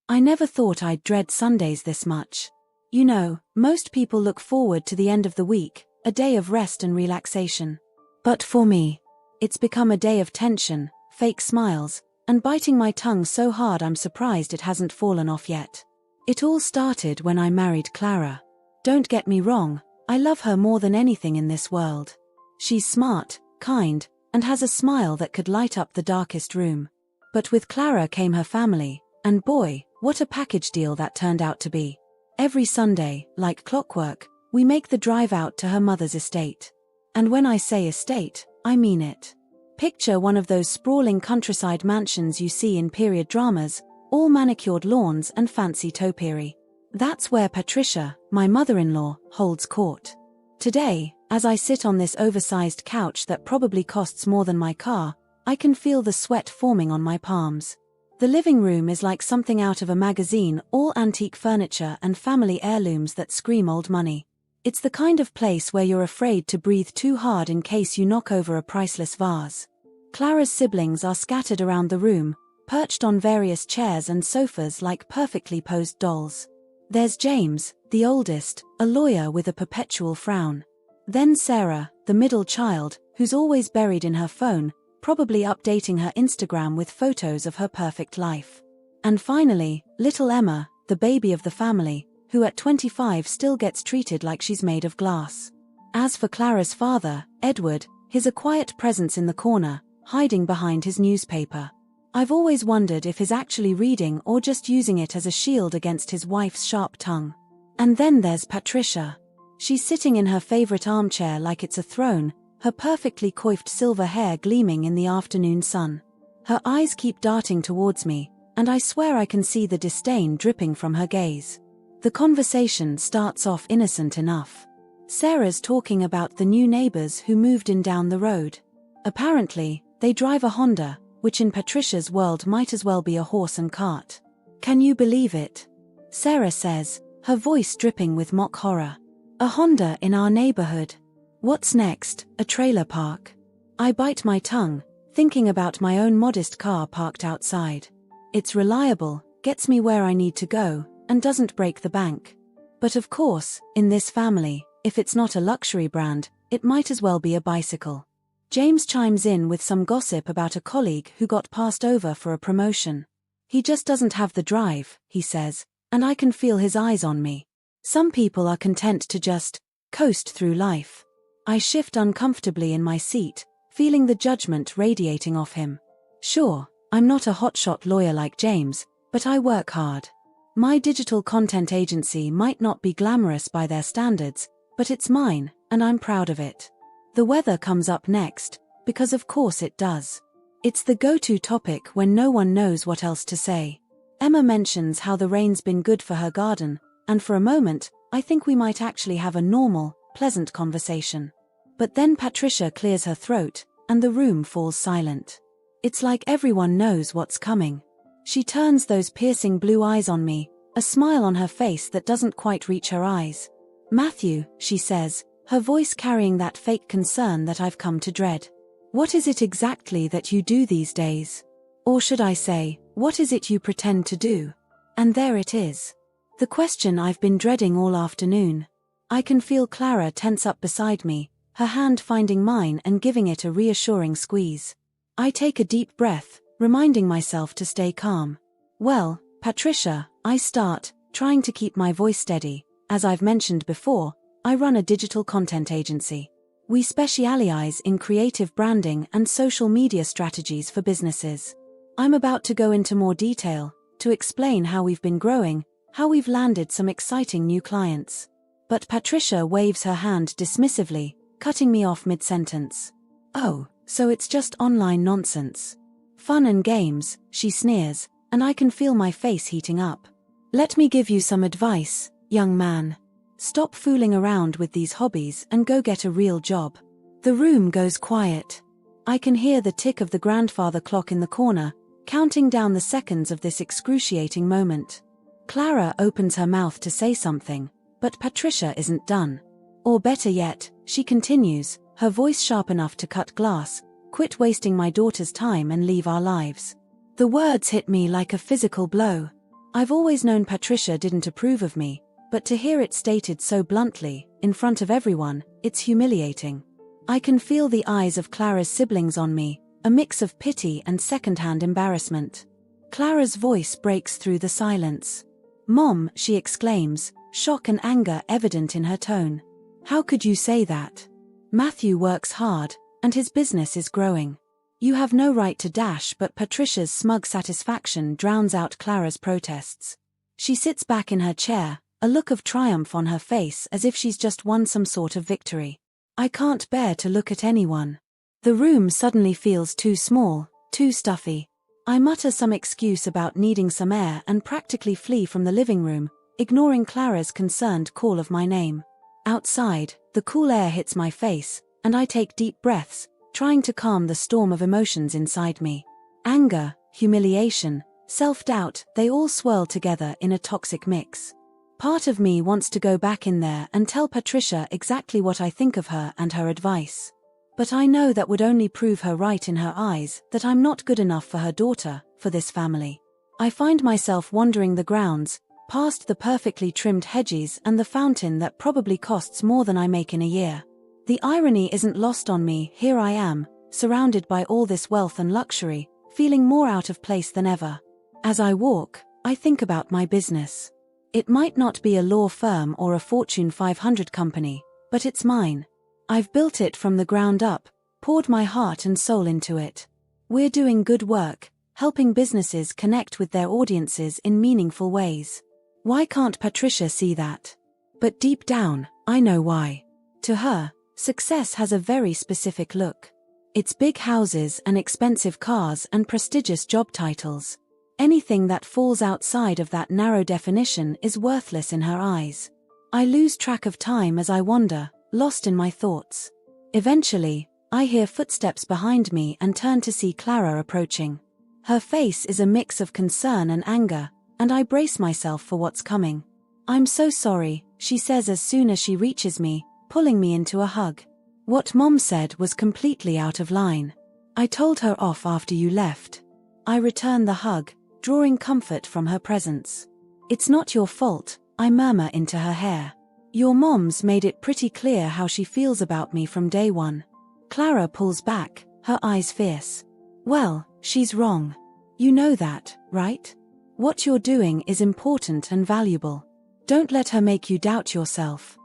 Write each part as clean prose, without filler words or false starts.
I never thought I'd dread Sundays this much. You know, most people look forward to the end of the week, a day of rest and relaxation. But for me, it's become a day of tension, fake smiles, and biting my tongue so hard I'm surprised it hasn't fallen off yet. It all started when I married Clara. Don't get me wrong, I love her more than anything in this world. She's smart, kind, and has a smile that could light up the darkest room. But with Clara came her family, and boy, what a package deal that turned out to be. Every Sunday, like clockwork, we make the drive out to her mother's estate. And when I say estate, I mean it. Picture one of those sprawling countryside mansions you see in period dramas, all manicured lawns and fancy topiary. That's where Patricia, my mother-in-law, holds court. Today, as I sit on this oversized couch that probably costs more than my car, I can feel the sweat forming on my palms. The living room is like something out of a magazine, all antique furniture and family heirlooms that scream old money. It's the kind of place where you're afraid to breathe too hard in case you knock over a priceless vase. Clara's siblings are scattered around the room, perched on various chairs and sofas like perfectly posed dolls. There's James, the oldest, a lawyer with a perpetual frown. Then Sarah, the middle child, who's always buried in her phone, probably updating her Instagram with photos of her perfect life. And finally, little Emma, the baby of the family, who at 25 still gets treated like she's made of glass. As for Clara's father, Edward, he's a quiet presence in the corner, hiding behind his newspaper. I've always wondered if he's actually reading or just using it as a shield against his wife's sharp tongue. And then there's Patricia. She's sitting in her favorite armchair like it's a throne, her perfectly coiffed silver hair gleaming in the afternoon sun. Her eyes keep darting towards me, and I swear I can see the disdain dripping from her gaze. The conversation starts off innocent enough. Sarah's talking about the new neighbors who moved in down the road. Apparently, they drive a Honda, which in Patricia's world might as well be a horse and cart. Can you believe it? Sarah says, her voice dripping with mock horror. A Honda in our neighborhood. What's next, a trailer park? I bite my tongue, thinking about my own modest car parked outside. It's reliable, gets me where I need to go, and doesn't break the bank. But of course, in this family, if it's not a luxury brand, it might as well be a bicycle. James chimes in with some gossip about a colleague who got passed over for a promotion. He just doesn't have the drive, he says, and I can feel his eyes on me. Some people are content to just coast through life. I shift uncomfortably in my seat, feeling the judgment radiating off him. Sure, I'm not a hotshot lawyer like James, but I work hard. My digital content agency might not be glamorous by their standards, but it's mine, and I'm proud of it. The weather comes up next, because of course it does. It's the go-to topic when no one knows what else to say. Emma mentions how the rain's been good for her garden, and for a moment, I think we might actually have a normal, pleasant conversation. But then Patricia clears her throat, and the room falls silent. It's like everyone knows what's coming. She turns those piercing blue eyes on me, a smile on her face that doesn't quite reach her eyes. Matthew, she says, her voice carrying that fake concern that I've come to dread. What is it exactly that you do these days? Or should I say, what is it you pretend to do? And there it is. The question I've been dreading all afternoon. I can feel Clara tense up beside me, her hand finding mine and giving it a reassuring squeeze. I take a deep breath, reminding myself to stay calm. Well, Patricia, I start, trying to keep my voice steady. As I've mentioned before, I run a digital content agency. We specialize in creative branding and social media strategies for businesses. I'm about to go into more detail, to explain how we've been growing, how we've landed some exciting new clients. But Patricia waves her hand dismissively, cutting me off mid-sentence. Oh, so it's just online nonsense. Fun and games, she sneers, and I can feel my face heating up. Let me give you some advice, young man. Stop fooling around with these hobbies and go get a real job. The room goes quiet. I can hear the tick of the grandfather clock in the corner, counting down the seconds of this excruciating moment. Clara opens her mouth to say something, but Patricia isn't done. Or better yet, she continues, her voice sharp enough to cut glass, quit wasting my daughter's time and leave our lives. The words hit me like a physical blow. I've always known Patricia didn't approve of me, but to hear it stated so bluntly, in front of everyone, it's humiliating. I can feel the eyes of Clara's siblings on me, a mix of pity and second-hand embarrassment. Clara's voice breaks through the silence. "Mom," she exclaims, shock and anger evident in her tone. "How could you say that? Matthew works hard, and his business is growing. You have no right to dash." But Patricia's smug satisfaction drowns out Clara's protests. She sits back in her chair, a look of triumph on her face as if she's just won some sort of victory. I can't bear to look at anyone. The room suddenly feels too small, too stuffy. I mutter some excuse about needing some air and practically flee from the living room, ignoring Clara's concerned call of my name. Outside, the cool air hits my face, and I take deep breaths, trying to calm the storm of emotions inside me. Anger, humiliation, self-doubt, they all swirl together in a toxic mix. Part of me wants to go back in there and tell Patricia exactly what I think of her and her advice. But I know that would only prove her right in her eyes, that I'm not good enough for her daughter, for this family. I find myself wandering the grounds, past the perfectly trimmed hedges and the fountain that probably costs more than I make in a year. The irony isn't lost on me. Here I am, surrounded by all this wealth and luxury, feeling more out of place than ever. As I walk, I think about my business. It might not be a law firm or a Fortune 500 company, but it's mine. I've built it from the ground up, poured my heart and soul into it. We're doing good work, helping businesses connect with their audiences in meaningful ways. Why can't Patricia see that? But deep down, I know why. To her, success has a very specific look. It's big houses and expensive cars and prestigious job titles. Anything that falls outside of that narrow definition is worthless in her eyes. I lose track of time as I wander, lost in my thoughts. Eventually, I hear footsteps behind me and turn to see Clara approaching. Her face is a mix of concern and anger, and I brace myself for what's coming. "I'm so sorry," she says as soon as she reaches me, pulling me into a hug. "What Mom said was completely out of line. I told her off after you left." I return the hug, drawing comfort from her presence. "It's not your fault," I murmur into her hair. "Your mom's made it pretty clear how she feels about me from day one." Clara pulls back, her eyes fierce. "Well, she's wrong. You know that, right? What you're doing is important and valuable. Don't let her make you doubt yourself."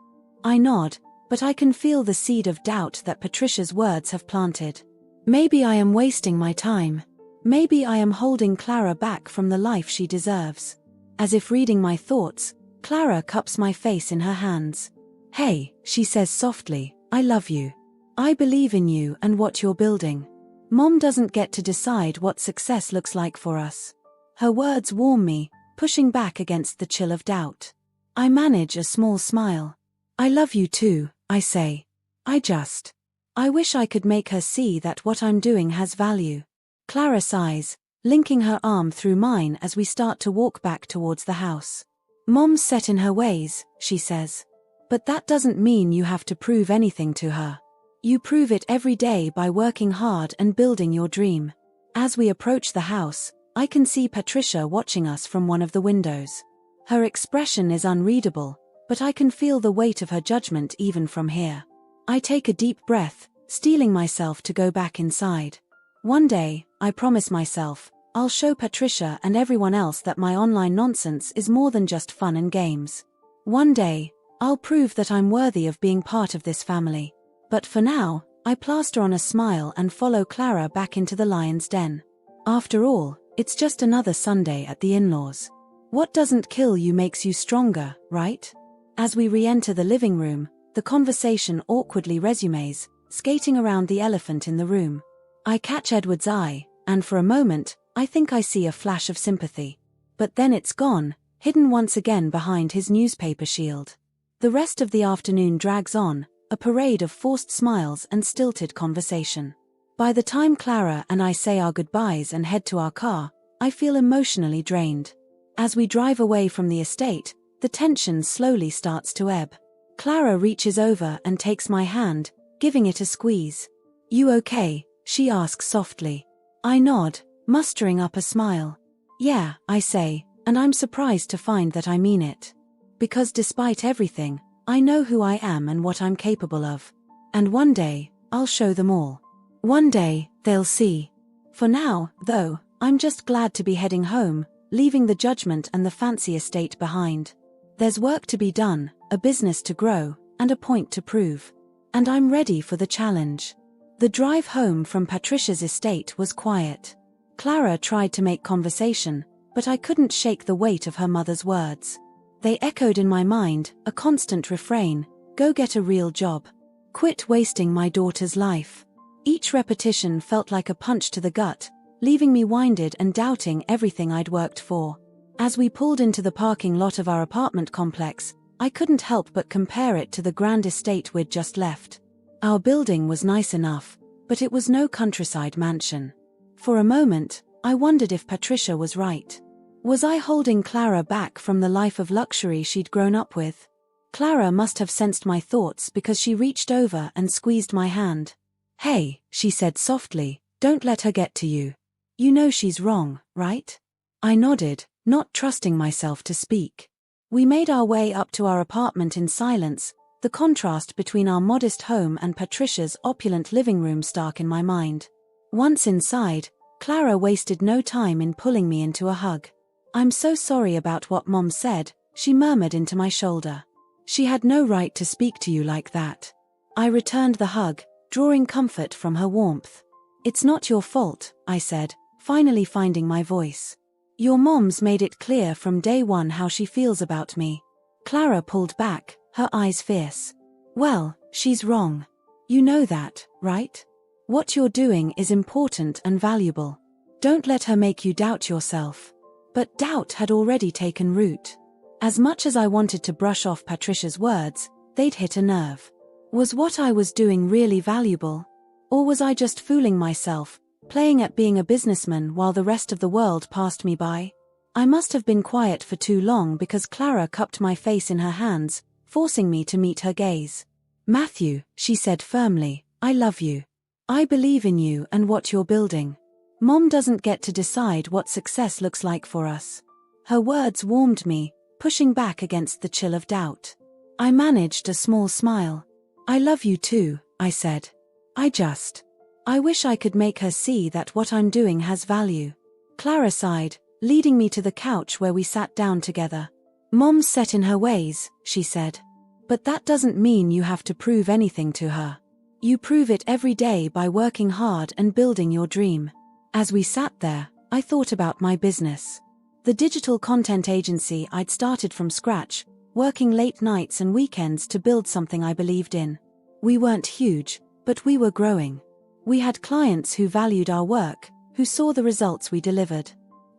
I nod, but I can feel the seed of doubt that Patricia's words have planted. Maybe I am wasting my time. Maybe I am holding Clara back from the life she deserves. As if reading my thoughts, Clara cups my face in her hands. "Hey," she says softly, "I love you. I believe in you and what you're building. Mom doesn't get to decide what success looks like for us." Her words warm me, pushing back against the chill of doubt. I manage a small smile. "I love you too," I say. I wish I could make her see that what I'm doing has value." Clara sighs, linking her arm through mine as we start to walk back towards the house. "Mom's set in her ways," she says. "But that doesn't mean you have to prove anything to her. You prove it every day by working hard and building your dream." As we approach the house, I can see Patricia watching us from one of the windows. Her expression is unreadable, but I can feel the weight of her judgment even from here. I take a deep breath, steeling myself to go back inside. One day, I promise myself, I'll show Patricia and everyone else that my online nonsense is more than just fun and games. One day, I'll prove that I'm worthy of being part of this family. But for now, I plaster on a smile and follow Clara back into the lion's den. After all, it's just another Sunday at the in-laws. What doesn't kill you makes you stronger, right? As we re-enter the living room, the conversation awkwardly resumes, skating around the elephant in the room. I catch Edward's eye, and for a moment, I think I see a flash of sympathy. But then it's gone, hidden once again behind his newspaper shield. The rest of the afternoon drags on, a parade of forced smiles and stilted conversation. By the time Clara and I say our goodbyes and head to our car, I feel emotionally drained. As we drive away from the estate, the tension slowly starts to ebb. Clara reaches over and takes my hand, giving it a squeeze. "You okay?" she asks softly. I nod, mustering up a smile. "Yeah," I say, And I'm surprised to find that I mean it. Because despite everything, I know who I am and what I'm capable of. And one day, I'll show them all. One day, they'll see. For now, though, I'm just glad to be heading home, leaving the judgment and the fancy estate behind. There's work to be done, a business to grow, and a point to prove. And I'm ready for the challenge. The drive home from Patricia's estate was quiet. Clara tried to make conversation, but I couldn't shake the weight of her mother's words. They echoed in my mind, a constant refrain: go get a real job. Quit wasting my daughter's life. Each repetition felt like a punch to the gut, leaving me winded and doubting everything I'd worked for. As we pulled into the parking lot of our apartment complex, I couldn't help but compare it to the grand estate we'd just left. Our building was nice enough, but it was no countryside mansion. For a moment, I wondered if Patricia was right. Was I holding Clara back from the life of luxury she'd grown up with? Clara must have sensed my thoughts because she reached over and squeezed my hand. "Hey," she said softly, "don't let her get to you. You know she's wrong, right?" I nodded, not trusting myself to speak. We made our way up to our apartment in silence, the contrast between our modest home and Patricia's opulent living room stark in my mind. Once inside, Clara wasted no time in pulling me into a hug. "I'm so sorry about what Mom said," she murmured into my shoulder. "She had no right to speak to you like that." I returned the hug, drawing comfort from her warmth. "It's not your fault," I said, finally finding my voice. "Your mom's made it clear from day one how she feels about me." Clara pulled back, her eyes fierce. "Well, she's wrong. You know that, right? What you're doing is important and valuable. Don't let her make you doubt yourself." But doubt had already taken root. As much as I wanted to brush off Patricia's words, they'd hit a nerve. Was what I was doing really valuable? Or was I just fooling myself, playing at being a businessman while the rest of the world passed me by? I must have been quiet for too long because Clara cupped my face in her hands, forcing me to meet her gaze. "Matthew," she said firmly, "I love you. I believe in you and what you're building. Mom doesn't get to decide what success looks like for us." Her words warmed me, pushing back against the chill of doubt. I managed a small smile. "I love you too," I said. I wish I could make her see that what I'm doing has value." Clara sighed, leading me to the couch where we sat down together. "Mom's set in her ways," she said. "But that doesn't mean you have to prove anything to her. You prove it every day by working hard and building your dream." As we sat there, I thought about my business. The digital content agency I'd started from scratch, working late nights and weekends to build something I believed in. We weren't huge, but we were growing. We had clients who valued our work, who saw the results we delivered.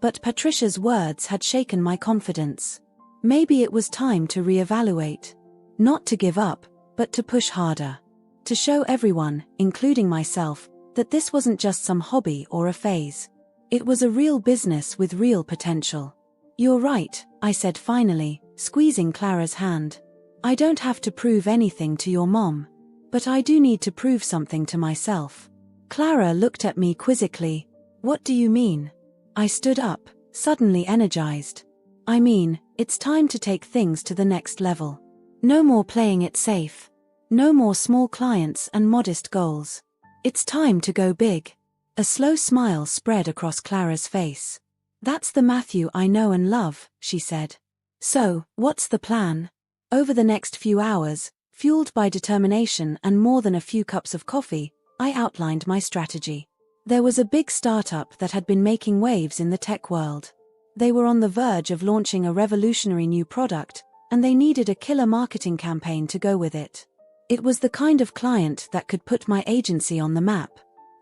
But Patricia's words had shaken my confidence. Maybe it was time to reevaluate. Not to give up, but to push harder. To show everyone, including myself, that this wasn't just some hobby or a phase. It was a real business with real potential. "You're right," I said finally, squeezing Clara's hand. "I don't have to prove anything to your mom. But I do need to prove something to myself." Clara looked at me quizzically. "What do you mean?" I stood up, suddenly energized. "I mean, it's time to take things to the next level. No more playing it safe. No more small clients and modest goals. It's time to go big." A slow smile spread across Clara's face. "That's the Matthew I know and love," she said. "So, what's the plan?" Over the next few hours, fueled by determination and more than a few cups of coffee, I outlined my strategy. There was a big startup that had been making waves in the tech world. They were on the verge of launching a revolutionary new product, and they needed a killer marketing campaign to go with it. It was the kind of client that could put my agency on the map.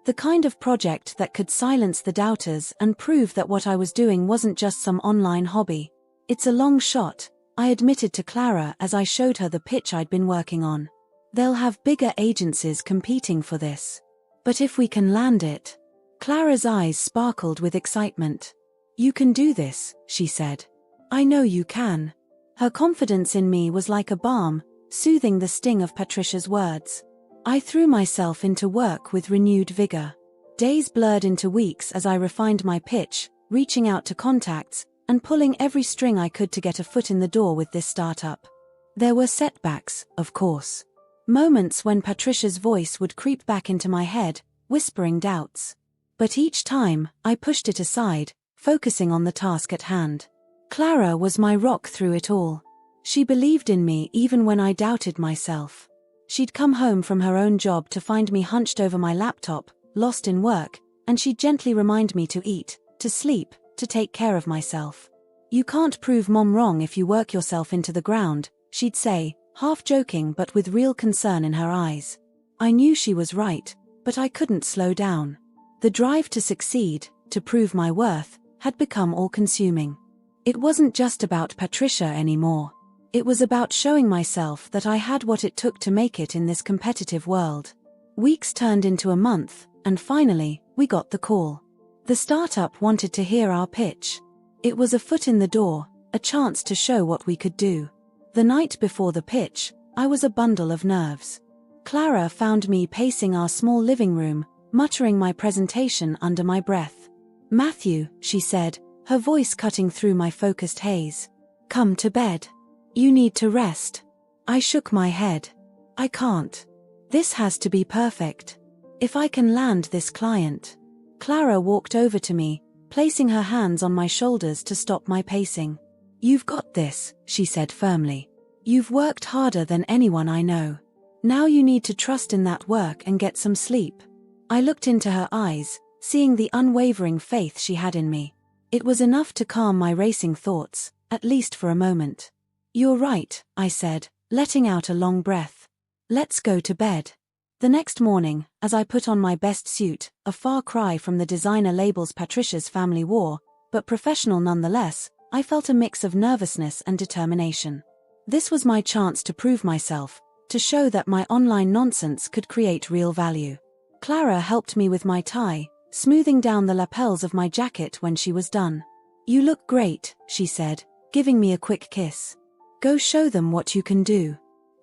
The kind of project that could silence the doubters and prove that what I was doing wasn't just some online hobby. "It's a long shot," I admitted to Clara as I showed her the pitch I'd been working on. "They'll have bigger agencies competing for this. But if we can land it..." Clara's eyes sparkled with excitement. "You can do this," she said. "I know you can." Her confidence in me was like a balm, soothing the sting of Patricia's words. I threw myself into work with renewed vigor. Days blurred into weeks as I refined my pitch, reaching out to contacts, and pulling every string I could to get a foot in the door with this startup. There were setbacks, of course. Moments when Patricia's voice would creep back into my head, whispering doubts. But each time, I pushed it aside, focusing on the task at hand. Clara was my rock through it all. She believed in me even when I doubted myself. She'd come home from her own job to find me hunched over my laptop, lost in work, and she'd gently remind me to eat, to sleep, to take care of myself. "You can't prove Mom wrong if you work yourself into the ground," she'd say, half joking but with real concern in her eyes. I knew she was right, but I couldn't slow down. The drive to succeed, to prove my worth, had become all-consuming. It wasn't just about Patricia anymore. It was about showing myself that I had what it took to make it in this competitive world. Weeks turned into a month, and finally, we got the call. The startup wanted to hear our pitch. It was a foot in the door, a chance to show what we could do. The night before the pitch, I was a bundle of nerves. Clara found me pacing our small living room, muttering my presentation under my breath. "Matthew," she said, her voice cutting through my focused haze. "Come to bed. You need to rest." I shook my head. "I can't. This has to be perfect. If I can land this client." Clara walked over to me, placing her hands on my shoulders to stop my pacing. "You've got this," she said firmly. "You've worked harder than anyone I know. Now you need to trust in that work and get some sleep." I looked into her eyes, seeing the unwavering faith she had in me. It was enough to calm my racing thoughts, at least for a moment. "You're right," I said, letting out a long breath. "Let's go to bed." The next morning, as I put on my best suit, a far cry from the designer labels Patricia's family wore, but professional nonetheless, I felt a mix of nervousness and determination. This was my chance to prove myself, to show that my online nonsense could create real value. Clara helped me with my tie, smoothing down the lapels of my jacket when she was done. "You look great," she said, giving me a quick kiss. "Go show them what you can do."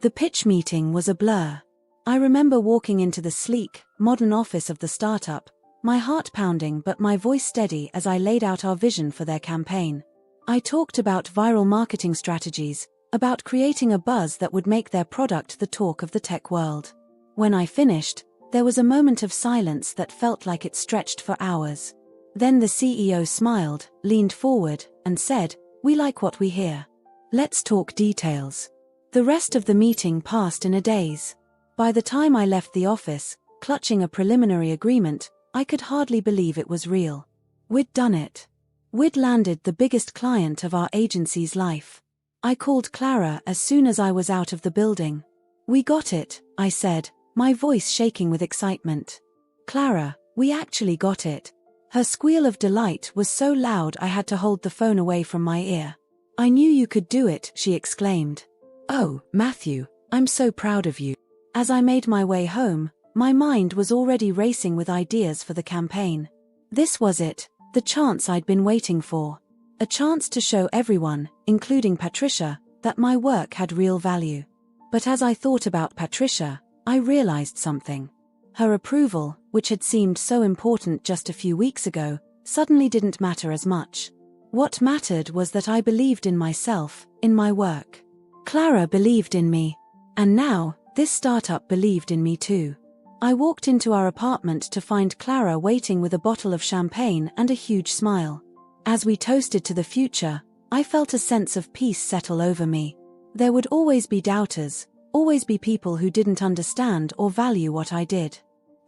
The pitch meeting was a blur. I remember walking into the sleek, modern office of the startup, my heart pounding but my voice steady as I laid out our vision for their campaign. I talked about viral marketing strategies, about creating a buzz that would make their product the talk of the tech world. When I finished, there was a moment of silence that felt like it stretched for hours. Then the CEO smiled, leaned forward, and said, "We like what we hear. Let's talk details." The rest of the meeting passed in a daze. By the time I left the office, clutching a preliminary agreement, I could hardly believe it was real. We'd done it. We'd landed the biggest client of our agency's life. I called Clara as soon as I was out of the building. "We got it," I said, my voice shaking with excitement. "Clara, we actually got it." Her squeal of delight was so loud I had to hold the phone away from my ear. "I knew you could do it," she exclaimed. "Oh, Matthew, I'm so proud of you." As I made my way home, my mind was already racing with ideas for the campaign. This was it, the chance I'd been waiting for. A chance to show everyone, including Patricia, that my work had real value. But as I thought about Patricia, I realized something. Her approval, which had seemed so important just a few weeks ago, suddenly didn't matter as much. What mattered was that I believed in myself, in my work. Clara believed in me. And now, this startup believed in me too. I walked into our apartment to find Clara waiting with a bottle of champagne and a huge smile. As we toasted to the future, I felt a sense of peace settle over me. There would always be doubters, always be people who didn't understand or value what I did.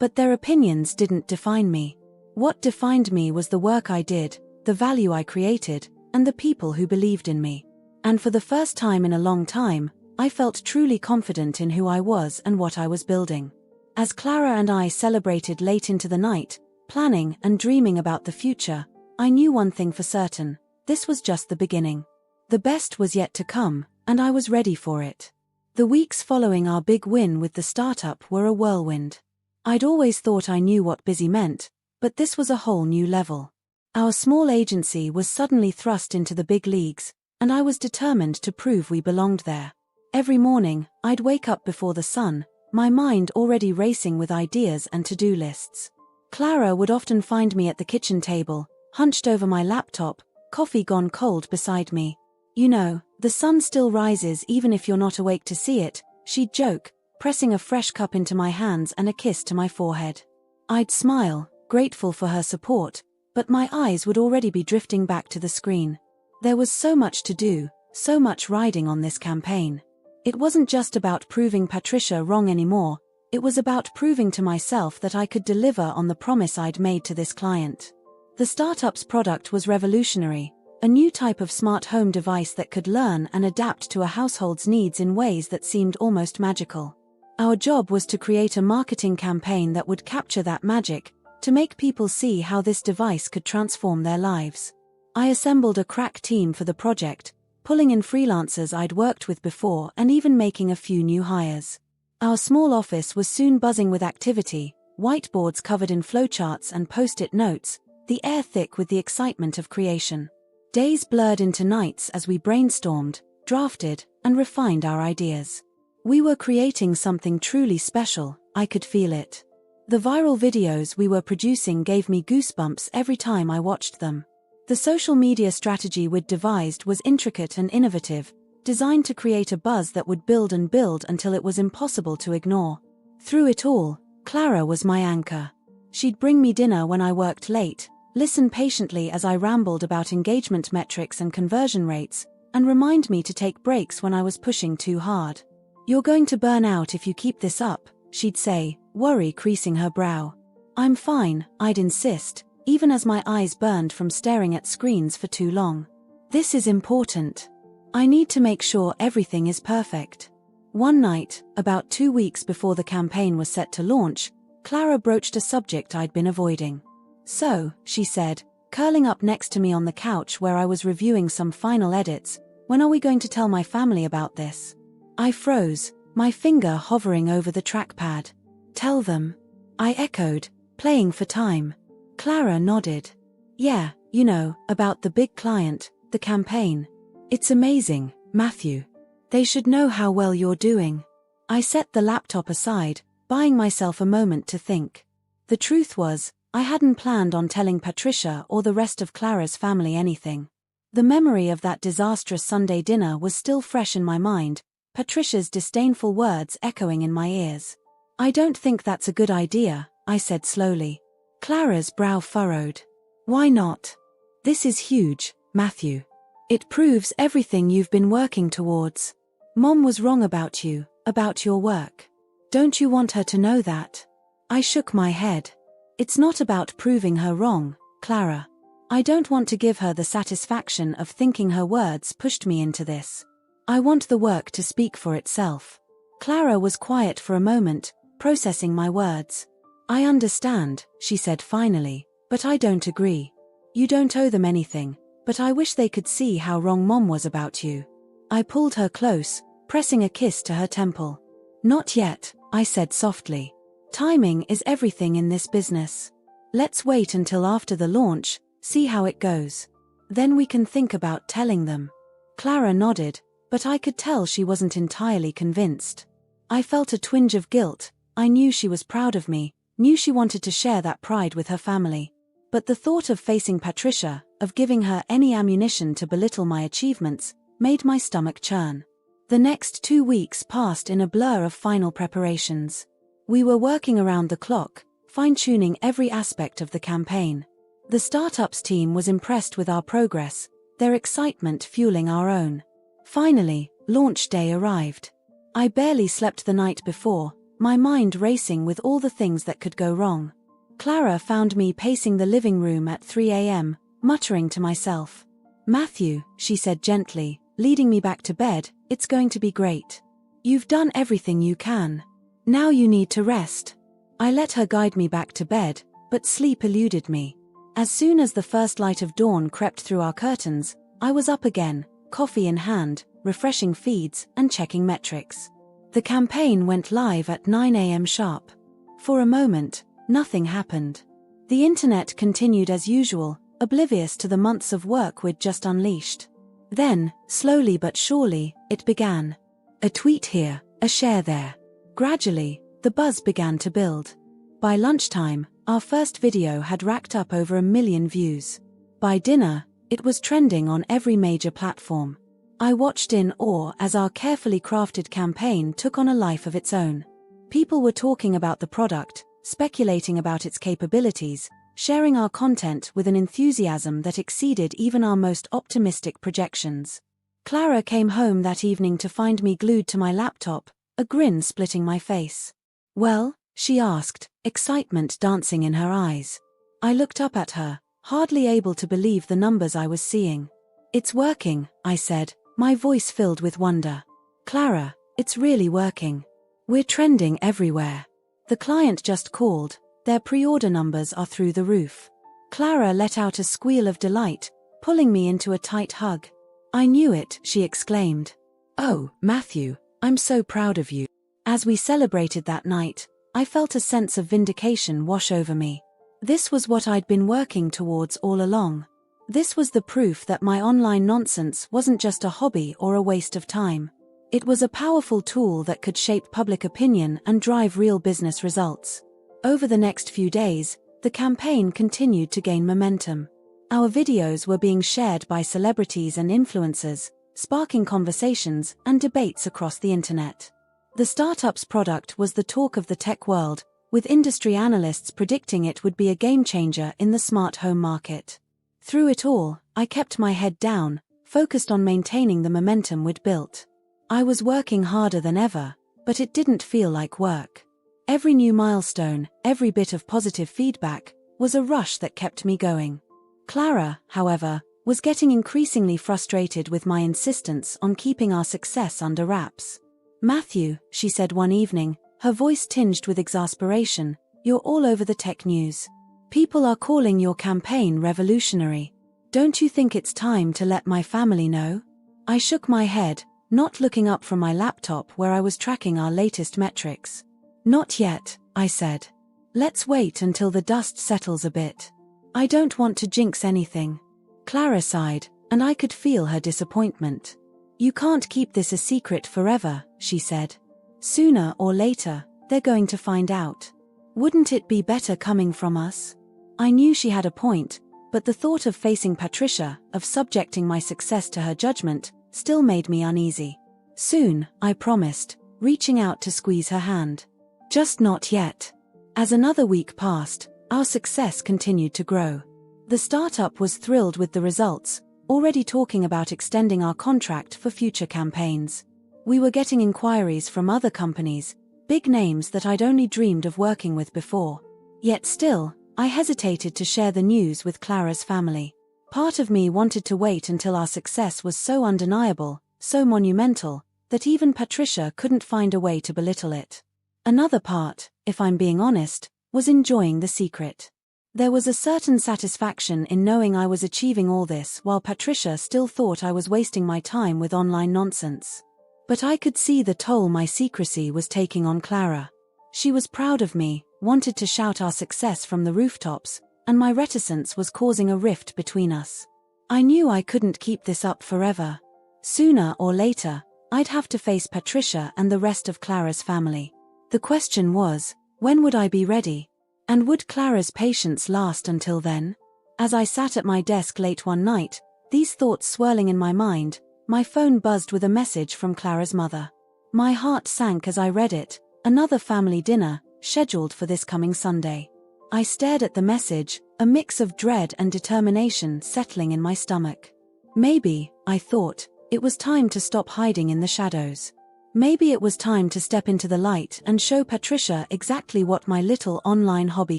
But their opinions didn't define me. What defined me was the work I did, the value I created, and the people who believed in me. And for the first time in a long time, I felt truly confident in who I was and what I was building. As Clara and I celebrated late into the night, planning and dreaming about the future, I knew one thing for certain: this was just the beginning. The best was yet to come, and I was ready for it. The weeks following our big win with the startup were a whirlwind. I'd always thought I knew what busy meant, but this was a whole new level. Our small agency was suddenly thrust into the big leagues, and I was determined to prove we belonged there. Every morning, I'd wake up before the sun, my mind already racing with ideas and to-do lists. Clara would often find me at the kitchen table, hunched over my laptop, coffee gone cold beside me. "You know, the sun still rises even if you're not awake to see it," she'd joke, pressing a fresh cup into my hands and a kiss to my forehead. I'd smile, grateful for her support, but my eyes would already be drifting back to the screen. There was so much to do, so much riding on this campaign. It wasn't just about proving Patricia wrong anymore, it was about proving to myself that I could deliver on the promise I'd made to this client. The startup's product was revolutionary, a new type of smart home device that could learn and adapt to a household's needs in ways that seemed almost magical. Our job was to create a marketing campaign that would capture that magic, to make people see how this device could transform their lives. I assembled a crack team for the project, pulling in freelancers I'd worked with before and even making a few new hires. Our small office was soon buzzing with activity, whiteboards covered in flowcharts and post-it notes, the air thick with the excitement of creation. Days blurred into nights as we brainstormed, drafted, and refined our ideas. We were creating something truly special, I could feel it. The viral videos we were producing gave me goosebumps every time I watched them. The social media strategy we'd devised was intricate and innovative, designed to create a buzz that would build and build until it was impossible to ignore. Through it all, Clara was my anchor. She'd bring me dinner when I worked late, listen patiently as I rambled about engagement metrics and conversion rates, and remind me to take breaks when I was pushing too hard. "You're going to burn out if you keep this up," she'd say, worry creasing her brow. "I'm fine," I'd insist, even as my eyes burned from staring at screens for too long. "This is important. I need to make sure everything is perfect." One night, about 2 weeks before the campaign was set to launch, Clara broached a subject I'd been avoiding. "So," she said, curling up next to me on the couch where I was reviewing some final edits, "when are we going to tell my family about this?" I froze, my finger hovering over the trackpad. "Tell them," I echoed, playing for time. Clara nodded. "Yeah, you know, about the big client, the campaign. It's amazing, Matthew. They should know how well you're doing." I set the laptop aside, buying myself a moment to think. The truth was, I hadn't planned on telling Patricia or the rest of Clara's family anything. The memory of that disastrous Sunday dinner was still fresh in my mind, Patricia's disdainful words echoing in my ears. "I don't think that's a good idea," I said slowly. Clara's brow furrowed. "Why not? This is huge, Matthew. It proves everything you've been working towards. Mom was wrong about you, about your work. Don't you want her to know that?" I shook my head. "It's not about proving her wrong, Clara. I don't want to give her the satisfaction of thinking her words pushed me into this. I want the work to speak for itself." Clara was quiet for a moment, processing my words. "I understand," she said finally, "but I don't agree. You don't owe them anything, but I wish they could see how wrong Mom was about you." I pulled her close, pressing a kiss to her temple. "Not yet," I said softly. "Timing is everything in this business. Let's wait until after the launch, see how it goes. Then we can think about telling them." Clara nodded, but I could tell she wasn't entirely convinced. I felt a twinge of guilt. I knew she was proud of me, knew she wanted to share that pride with her family. But the thought of facing Patricia, of giving her any ammunition to belittle my achievements, made my stomach churn. The next 2 weeks passed in a blur of final preparations. We were working around the clock, fine-tuning every aspect of the campaign. The startups team was impressed with our progress, their excitement fueling our own. Finally, launch day arrived. I barely slept the night before, my mind racing with all the things that could go wrong. Clara found me pacing the living room at 3 a.m., muttering to myself. "Matthew," she said gently, leading me back to bed, "it's going to be great. You've done everything you can. Now you need to rest." I let her guide me back to bed, but sleep eluded me. As soon as the first light of dawn crept through our curtains, I was up again, coffee in hand, refreshing feeds, and checking metrics. The campaign went live at 9 a.m. sharp. For a moment, nothing happened. The internet continued as usual, oblivious to the months of work we'd just unleashed. Then, slowly but surely, it began. A tweet here, a share there. Gradually, the buzz began to build. By lunchtime, our first video had racked up over 1 million views. By dinner, It was trending on every major platform. I watched in awe as our carefully crafted campaign took on a life of its own. People were talking about the product, speculating about its capabilities, sharing our content with an enthusiasm that exceeded even our most optimistic projections. Clara came home that evening to find me glued to my laptop, a grin splitting my face. "Well?" she asked, excitement dancing in her eyes. I looked up at her, hardly able to believe the numbers I was seeing. "It's working," I said, my voice filled with wonder. "Clara, it's really working. We're trending everywhere. The client just called, their pre-order numbers are through the roof." Clara let out a squeal of delight, pulling me into a tight hug. "I knew it," she exclaimed. "Oh, Matthew, I'm so proud of you." As we celebrated that night, I felt a sense of vindication wash over me. This was what I'd been working towards all along. This was the proof that my online nonsense wasn't just a hobby or a waste of time. It was a powerful tool that could shape public opinion and drive real business results. Over the next few days, the campaign continued to gain momentum. Our videos were being shared by celebrities and influencers, sparking conversations and debates across the internet. The startup's product was the talk of the tech world, with industry analysts predicting it would be a game-changer in the smart home market. Through it all, I kept my head down, focused on maintaining the momentum we'd built. I was working harder than ever, but it didn't feel like work. Every new milestone, every bit of positive feedback, was a rush that kept me going. Clara, however, was getting increasingly frustrated with my insistence on keeping our success under wraps. "Matthew," she said one evening, her voice tinged with exasperation, "you're all over the tech news. People are calling your campaign revolutionary. Don't you think it's time to let my family know?" I shook my head, not looking up from my laptop where I was tracking our latest metrics. "Not yet," I said. "Let's wait until the dust settles a bit. I don't want to jinx anything." Clara sighed, and I could feel her disappointment. "You can't keep this a secret forever," she said. "Sooner or later, they're going to find out. Wouldn't it be better coming from us?" I knew she had a point, but the thought of facing Patricia, of subjecting my success to her judgment, still made me uneasy. "Soon," I promised, reaching out to squeeze her hand. "Just not yet." As another week passed, our success continued to grow. The startup was thrilled with the results, already talking about extending our contract for future campaigns. We were getting inquiries from other companies, big names that I'd only dreamed of working with before. Yet still, I hesitated to share the news with Clara's family. Part of me wanted to wait until our success was so undeniable, so monumental, that even Patricia couldn't find a way to belittle it. Another part, if I'm being honest, was enjoying the secret. There was a certain satisfaction in knowing I was achieving all this while Patricia still thought I was wasting my time with online nonsense. But I could see the toll my secrecy was taking on Clara. She was proud of me, wanted to shout our success from the rooftops, and my reticence was causing a rift between us. I knew I couldn't keep this up forever. Sooner or later, I'd have to face Patricia and the rest of Clara's family. The question was, when would I be ready? And would Clara's patience last until then? As I sat at my desk late one night, these thoughts swirling in my mind, my phone buzzed with a message from Clara's mother. My heart sank as I read it, another family dinner, scheduled for this coming Sunday. I stared at the message, a mix of dread and determination settling in my stomach. Maybe, I thought, it was time to stop hiding in the shadows. Maybe it was time to step into the light and show Patricia exactly what my little online hobby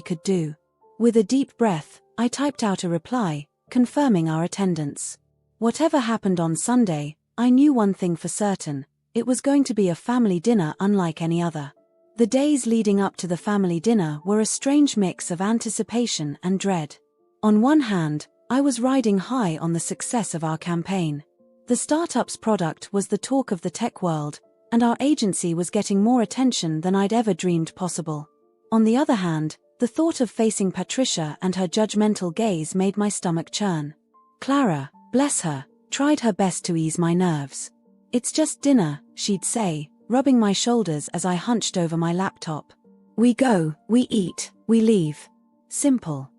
could do. With a deep breath, I typed out a reply, confirming our attendance. Whatever happened on Sunday, I knew one thing for certain: it was going to be a family dinner unlike any other. The days leading up to the family dinner were a strange mix of anticipation and dread. On one hand, I was riding high on the success of our campaign. The startup's product was the talk of the tech world, and our agency was getting more attention than I'd ever dreamed possible. On the other hand, the thought of facing Patricia and her judgmental gaze made my stomach churn. Clara, bless her, tried her best to ease my nerves. "It's just dinner," she'd say, rubbing my shoulders as I hunched over my laptop. "We go, we eat, we leave. Simple."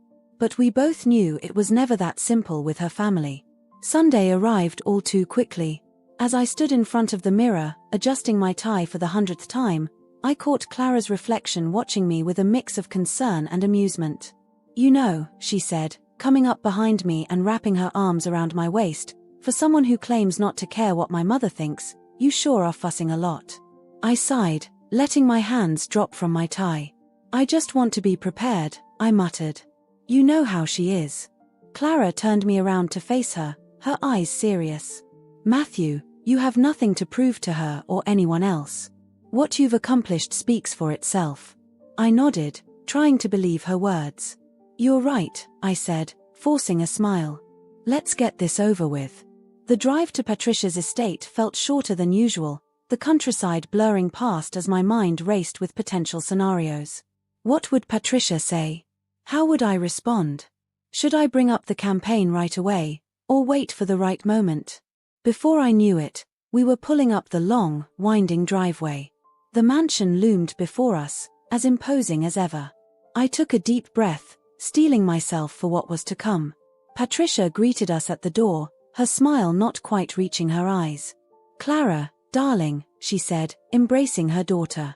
But we both knew it was never that simple with her family. Sunday arrived all too quickly. As I stood in front of the mirror, adjusting my tie for the 100th time, I caught Clara's reflection watching me with a mix of concern and amusement. "You know," she said, coming up behind me and wrapping her arms around my waist, "for someone who claims not to care what my mother thinks, you sure are fussing a lot." I sighed, letting my hands drop from my tie. "I just want to be prepared," I muttered. "You know how she is." Clara turned me around to face her, her eyes serious. "Matthew, you have nothing to prove to her or anyone else. What you've accomplished speaks for itself." I nodded, trying to believe her words. "You're right," I said, forcing a smile. "Let's get this over with." The drive to Patricia's estate felt shorter than usual, the countryside blurring past as my mind raced with potential scenarios. What would Patricia say? How would I respond? Should I bring up the campaign right away, or wait for the right moment? Before I knew it, we were pulling up the long, winding driveway. The mansion loomed before us, as imposing as ever. I took a deep breath, steeling myself for what was to come. Patricia greeted us at the door, her smile not quite reaching her eyes. "Clara, darling," she said, embracing her daughter.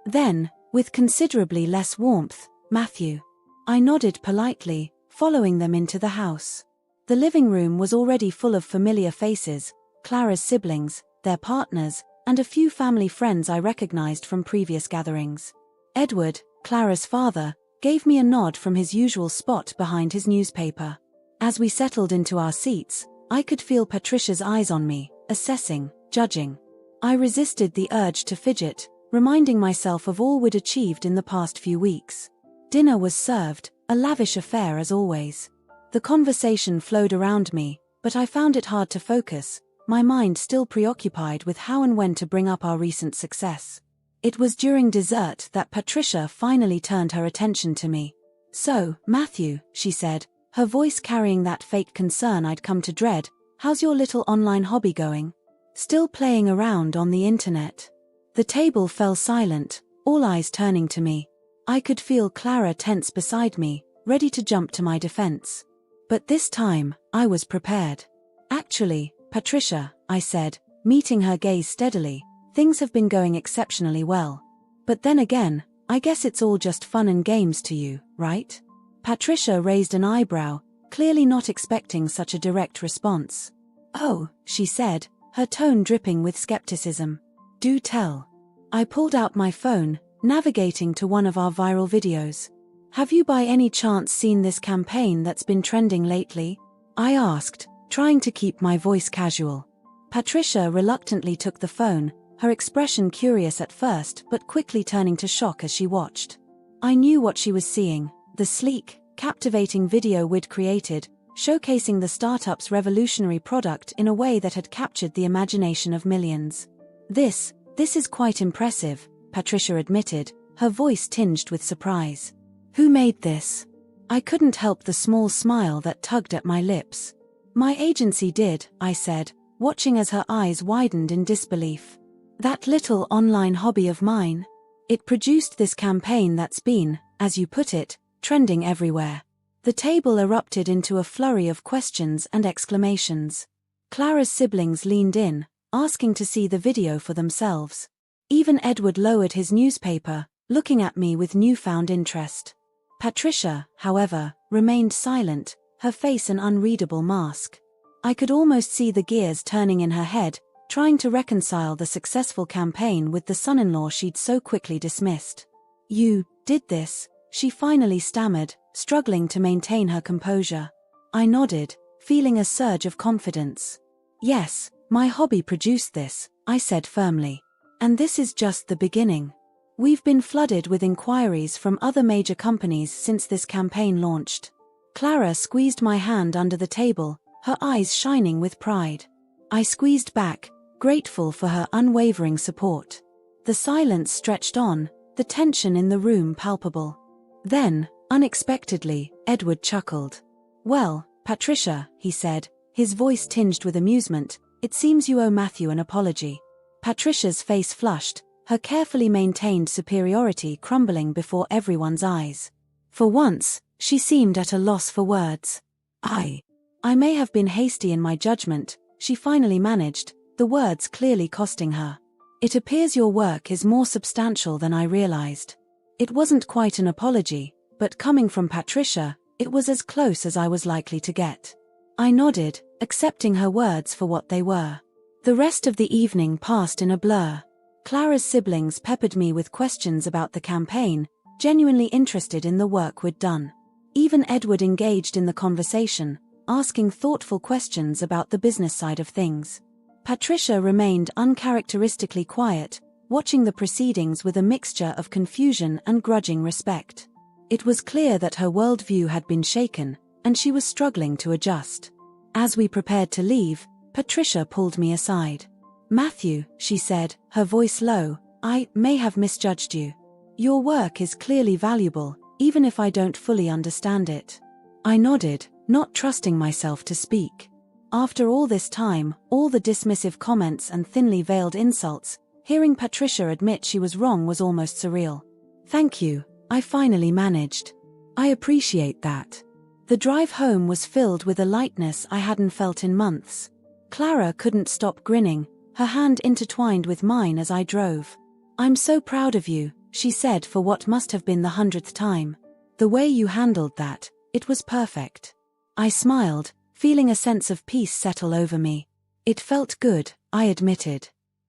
Then, with considerably less warmth, "Matthew." I nodded politely, following them into the house. The living room was already full of familiar faces, Clara's siblings, their partners, and a few family friends I recognized from previous gatherings. Edward, Clara's father, gave me a nod from his usual spot behind his newspaper. As we settled into our seats, I could feel Patricia's eyes on me, assessing, judging. I resisted the urge to fidget, reminding myself of all we'd achieved in the past few weeks. Dinner was served, a lavish affair as always. The conversation flowed around me, but I found it hard to focus, my mind still preoccupied with how and when to bring up our recent success. It was during dessert that Patricia finally turned her attention to me. "So, Matthew," she said, her voice carrying that fake concern I'd come to dread, "how's your little online hobby going? Still playing around on the internet?" The table fell silent, all eyes turning to me. I could feel Clara tense beside me, ready to jump to my defense. But this time, I was prepared. "Actually, Patricia," I said, meeting her gaze steadily, "things have been going exceptionally well. But then again, I guess it's all just fun and games to you, right?" Patricia raised an eyebrow, clearly not expecting such a direct response. "Oh," she said, her tone dripping with skepticism. "Do tell." I pulled out my phone, navigating to one of our viral videos. "Have you by any chance seen this campaign that's been trending lately?" I asked, trying to keep my voice casual. Patricia reluctantly took the phone, her expression curious at first but quickly turning to shock as she watched. I knew what she was seeing, the sleek, captivating video we'd created, showcasing the startup's revolutionary product in a way that had captured the imagination of millions. This is quite impressive," Patricia admitted, her voice tinged with surprise. "Who made this?" I couldn't help the small smile that tugged at my lips. "My agency did," I said, watching as her eyes widened in disbelief. "That little online hobby of mine. It produced this campaign that's been, as you put it, trending everywhere." The table erupted into a flurry of questions and exclamations. Clara's siblings leaned in, asking to see the video for themselves. Even Edward lowered his newspaper, looking at me with newfound interest. Patricia, however, remained silent, her face an unreadable mask. I could almost see the gears turning in her head, trying to reconcile the successful campaign with the son-in-law she'd so quickly dismissed. "You did this," she finally stammered, struggling to maintain her composure. I nodded, feeling a surge of confidence. "Yes, my hobby produced this," I said firmly. "And this is just the beginning. We've been flooded with inquiries from other major companies since this campaign launched." Clara squeezed my hand under the table, her eyes shining with pride. I squeezed back, grateful for her unwavering support. The silence stretched on, the tension in the room palpable. Then, unexpectedly, Edward chuckled. "Well, Patricia," he said, his voice tinged with amusement, "it seems you owe Matthew an apology." Patricia's face flushed, her carefully maintained superiority crumbling before everyone's eyes. For once, She seemed at a loss for words. I may have been hasty in my judgment, she finally managed, the words clearly costing her. It appears your work is more substantial than I realized. It wasn't quite an apology, but coming from Patricia, it was as close as I was likely to get. I nodded, accepting her words for what they were. The rest of the evening passed in a blur. Clara's siblings peppered me with questions about the campaign, genuinely interested in the work we'd done. Even Edward engaged in the conversation, asking thoughtful questions about the business side of things. Patricia remained uncharacteristically quiet, watching the proceedings with a mixture of confusion and grudging respect. It was clear that her worldview had been shaken, and she was struggling to adjust. As we prepared to leave, Patricia pulled me aside. "Matthew," she said, her voice low, "I may have misjudged you. Your work is clearly valuable, even if I don't fully understand it." I nodded, not trusting myself to speak. After all this time, all the dismissive comments and thinly veiled insults, hearing Patricia admit she was wrong was almost surreal. "Thank you," I finally managed. "I appreciate that." The drive home was filled with a lightness I hadn't felt in months. Clara couldn't stop grinning, her hand intertwined with mine as I drove. "I'm so proud of you," she said for what must have been the 100th time. "The way you handled that, it was perfect." I smiled, feeling a sense of peace settle over me. It felt good, I admitted.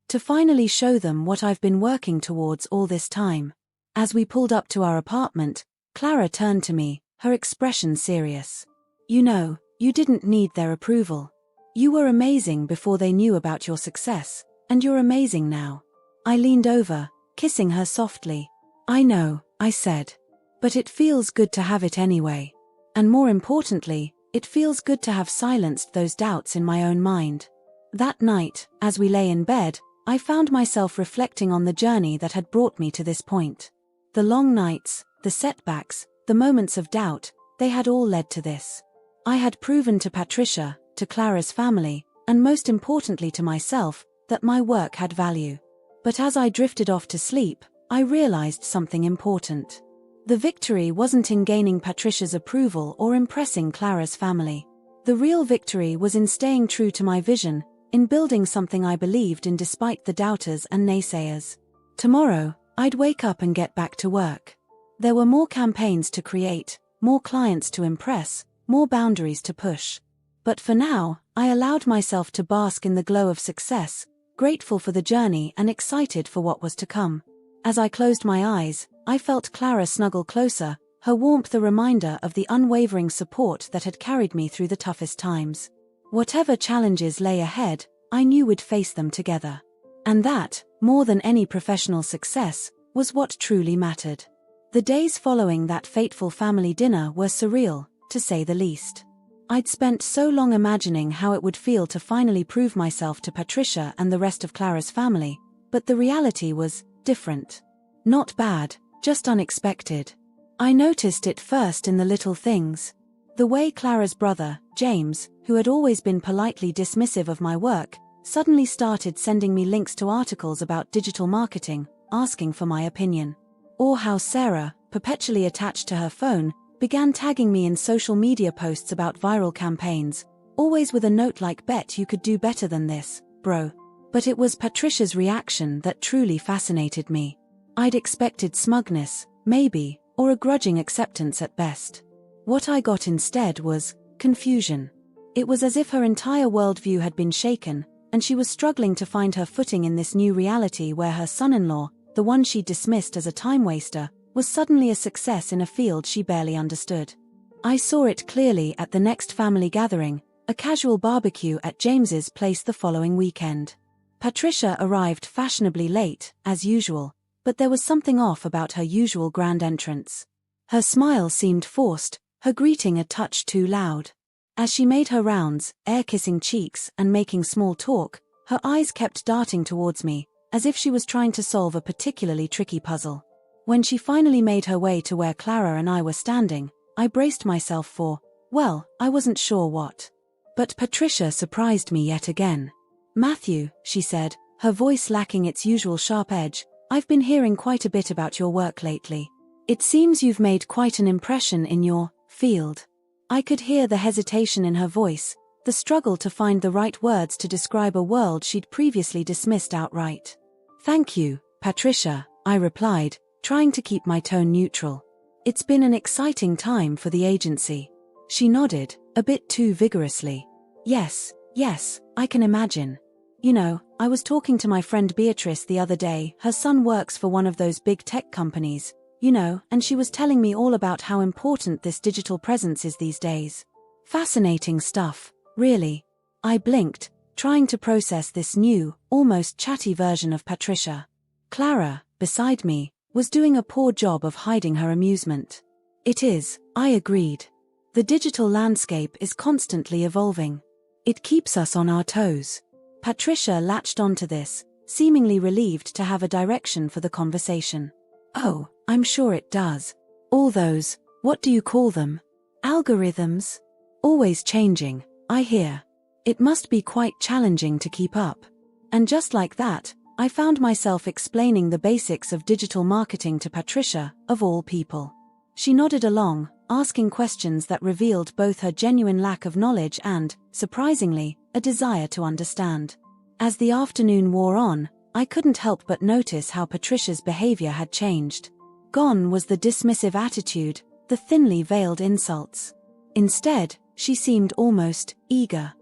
To finally show them what I've been working towards all this time. As we pulled up to our apartment, Clara turned to me, her expression serious. "You know, you didn't need their approval. You were amazing before they knew about your success, and you're amazing now." I leaned over, kissing her softly. "I know," I said. "But it feels good to have it anyway. And more importantly, it feels good to have silenced those doubts in my own mind." That night, as we lay in bed, I found myself reflecting on the journey that had brought me to this point. The long nights, the setbacks, the moments of doubt, they had all led to this. I had proven to Patricia, to Clara's family, and most importantly to myself, that my work had value. But as I drifted off to sleep, I realized something important. The victory wasn't in gaining Patricia's approval or impressing Clara's family. The real victory was in staying true to my vision, in building something I believed in despite the doubters and naysayers. Tomorrow, I'd wake up and get back to work. There were more campaigns to create, more clients to impress, more boundaries to push. But for now, I allowed myself to bask in the glow of success, grateful for the journey and excited for what was to come. As I closed my eyes, I felt Clara snuggle closer, her warmth a reminder of the unwavering support that had carried me through the toughest times. Whatever challenges lay ahead, I knew we'd face them together. And that, more than any professional success, was what truly mattered. The days following that fateful family dinner were surreal, to say the least. I'd spent so long imagining how it would feel to finally prove myself to Patricia and the rest of Clara's family, but the reality was different. Not bad, just unexpected. I noticed it first in the little things. The way Clara's brother, James, who had always been politely dismissive of my work, suddenly started sending me links to articles about digital marketing, asking for my opinion. Or how Sarah, perpetually attached to her phone, began tagging me in social media posts about viral campaigns, always with a note like, "Bet you could do better than this, bro." But it was Patricia's reaction that truly fascinated me. I'd expected smugness, maybe, or a grudging acceptance at best. What I got instead was confusion. It was as if her entire worldview had been shaken, and she was struggling to find her footing in this new reality where her son-in-law, the one she dismissed as a time-waster, was suddenly a success in a field she barely understood. I saw it clearly at the next family gathering, a casual barbecue at James's place the following weekend. Patricia arrived fashionably late, as usual, but there was something off about her usual grand entrance. Her smile seemed forced, her greeting a touch too loud. As she made her rounds, air-kissing cheeks and making small talk, her eyes kept darting towards me, as if she was trying to solve a particularly tricky puzzle. When she finally made her way to where Clara and I were standing, I braced myself for, well, I wasn't sure what. But Patricia surprised me yet again. "Matthew," she said, her voice lacking its usual sharp edge, "I've been hearing quite a bit about your work lately. It seems you've made quite an impression in your field. I could hear the hesitation in her voice, the struggle to find the right words to describe a world she'd previously dismissed outright. Thank you, Patricia, I replied, trying to keep my tone neutral. It's been an exciting time for the agency. She nodded, a bit too vigorously. Yes, I can imagine. You know, I was talking to my friend Beatrice the other day. Her son works for one of those big tech companies, you know, and she was telling me all about how important this digital presence is these days. Fascinating stuff, really. I blinked, trying to process this new, almost chatty version of Patricia. Clara, beside me, was doing a poor job of hiding her amusement. It is, I agreed. The digital landscape is constantly evolving. It keeps us on our toes. Patricia latched onto this, seemingly relieved to have a direction for the conversation. Oh, I'm sure it does. All those, what do you call them? Algorithms? Always changing, I hear. It must be quite challenging to keep up. And just like that, I found myself explaining the basics of digital marketing to Patricia, of all people. She nodded along, asking questions that revealed both her genuine lack of knowledge and, surprisingly, a desire to understand. As the afternoon wore on, I couldn't help but notice how Patricia's behavior had changed. Gone was the dismissive attitude, the thinly veiled insults. Instead, she seemed almost eager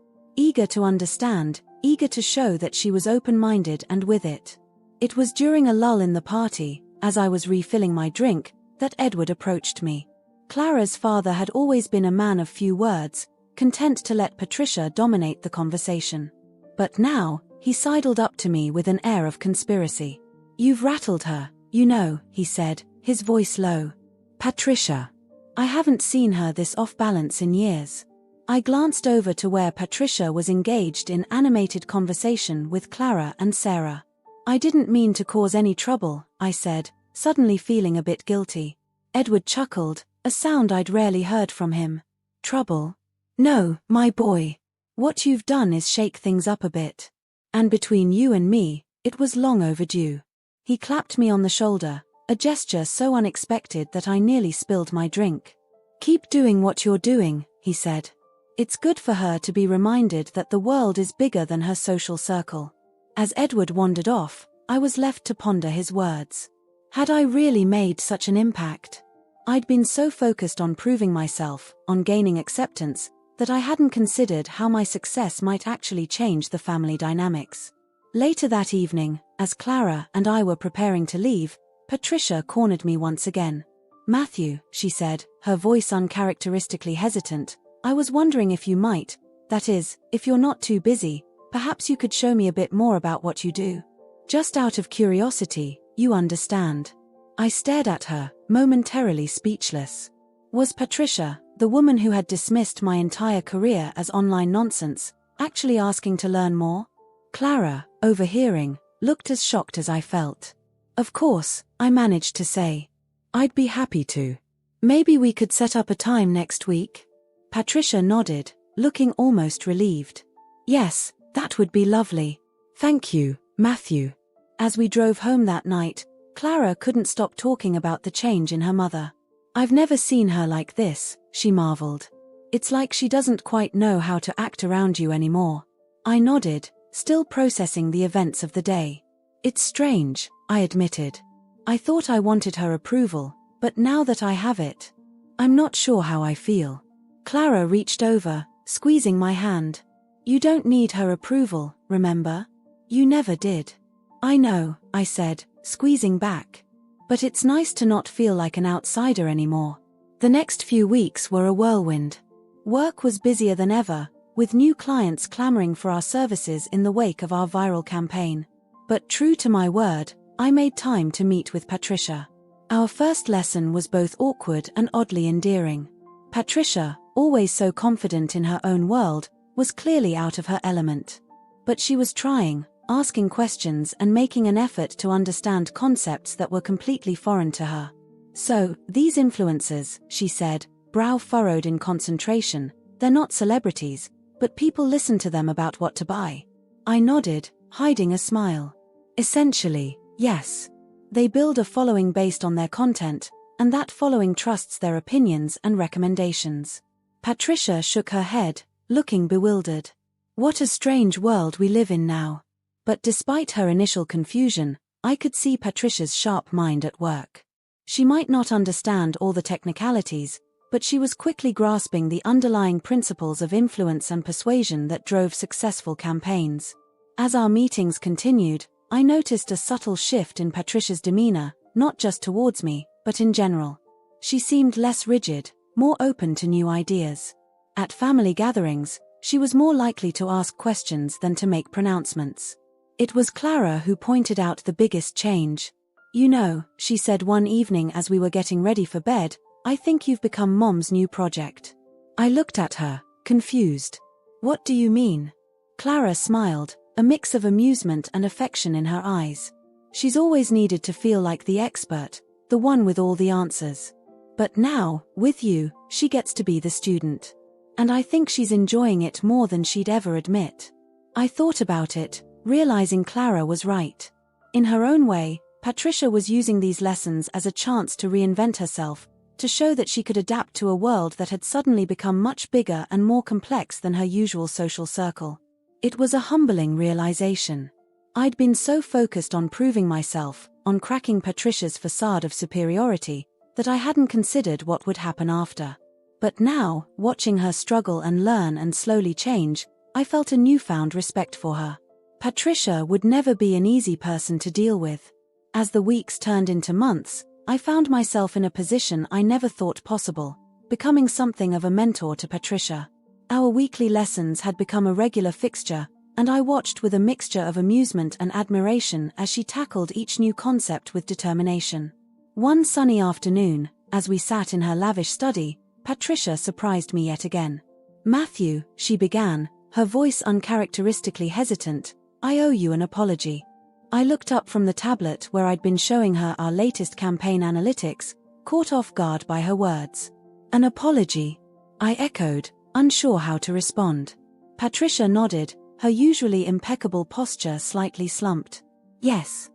to understand, eager to show that she was open-minded and with it. It was during a lull in the party, as I was refilling my drink, that Edward approached me. Clara's father had always been a man of few words, content to let Patricia dominate the conversation. But now, he sidled up to me with an air of conspiracy. You've rattled her, you know, he said, his voice low. Patricia. I haven't seen her this off-balance in years. I glanced over to where Patricia was engaged in animated conversation with Clara and Sarah. I didn't mean to cause any trouble, I said, suddenly feeling a bit guilty. Edward chuckled, a sound I'd rarely heard from him. Trouble? No, my boy. What you've done is shake things up a bit. And between you and me, it was long overdue. He clapped me on the shoulder, a gesture so unexpected that I nearly spilled my drink. Keep doing what you're doing, he said. It's good for her to be reminded that the world is bigger than her social circle. As Edward wandered off, I was left to ponder his words. Had I really made such an impact? I'd been so focused on proving myself, on gaining acceptance, that I hadn't considered how my success might actually change the family dynamics. Later that evening, as Clara and I were preparing to leave, Patricia cornered me once again. Matthew, she said, her voice uncharacteristically hesitant, I was wondering if you might, that is, if you're not too busy, perhaps you could show me a bit more about what you do. Just out of curiosity, you understand. I stared at her, momentarily speechless. Was Patricia, the woman who had dismissed my entire career as online nonsense, actually asking to learn more? Clara, overhearing, looked as shocked as I felt. Of course, I managed to say. I'd be happy to. Maybe we could set up a time next week? Patricia nodded, looking almost relieved. Yes, that would be lovely. Thank you, Matthew. As we drove home that night, Clara couldn't stop talking about the change in her mother. I've never seen her like this, she marveled. It's like she doesn't quite know how to act around you anymore. I nodded, still processing the events of the day. It's strange, I admitted. I thought I wanted her approval, but now that I have it, I'm not sure how I feel. Clara reached over, squeezing my hand. You don't need her approval, remember? You never did. I know, I said, squeezing back. But it's nice to not feel like an outsider anymore. The next few weeks were a whirlwind. Work was busier than ever, with new clients clamoring for our services in the wake of our viral campaign. But true to my word, I made time to meet with Patricia. Our first lesson was both awkward and oddly endearing. Patricia, always so confident in her own world, was clearly out of her element. But she was trying, asking questions and making an effort to understand concepts that were completely foreign to her. So, these influencers, she said, brow furrowed in concentration, they're not celebrities, but people listen to them about what to buy. I nodded, hiding a smile. Essentially, yes. They build a following based on their content, and that following trusts their opinions and recommendations. Patricia shook her head, looking bewildered. What a strange world we live in now. But despite her initial confusion, I could see Patricia's sharp mind at work. She might not understand all the technicalities, but she was quickly grasping the underlying principles of influence and persuasion that drove successful campaigns. As our meetings continued, I noticed a subtle shift in Patricia's demeanor, not just towards me, but in general. She seemed less rigid, more open to new ideas. At family gatherings, she was more likely to ask questions than to make pronouncements. It was Clara who pointed out the biggest change. "You know," she said one evening as we were getting ready for bed, "I think you've become Mom's new project." I looked at her, confused. "What do you mean?" Clara smiled, a mix of amusement and affection in her eyes. "She's always needed to feel like the expert, the one with all the answers. But now, with you, she gets to be the student. And I think she's enjoying it more than she'd ever admit." I thought about it, realizing Clara was right. In her own way, Patricia was using these lessons as a chance to reinvent herself, to show that she could adapt to a world that had suddenly become much bigger and more complex than her usual social circle. It was a humbling realization. I'd been so focused on proving myself, on cracking Patricia's facade of superiority, that I hadn't considered what would happen after. But now, watching her struggle and learn and slowly change, I felt a newfound respect for her. Patricia would never be an easy person to deal with. As the weeks turned into months, I found myself in a position I never thought possible, becoming something of a mentor to Patricia. Our weekly lessons had become a regular fixture, and I watched with a mixture of amusement and admiration as she tackled each new concept with determination. One sunny afternoon, as we sat in her lavish study, Patricia surprised me yet again. "Matthew," she began, her voice uncharacteristically hesitant, "I owe you an apology." I looked up from the tablet where I'd been showing her our latest campaign analytics, caught off guard by her words. "An apology?" I echoed, unsure how to respond. Patricia nodded, her usually impeccable posture slightly slumped. "Yes.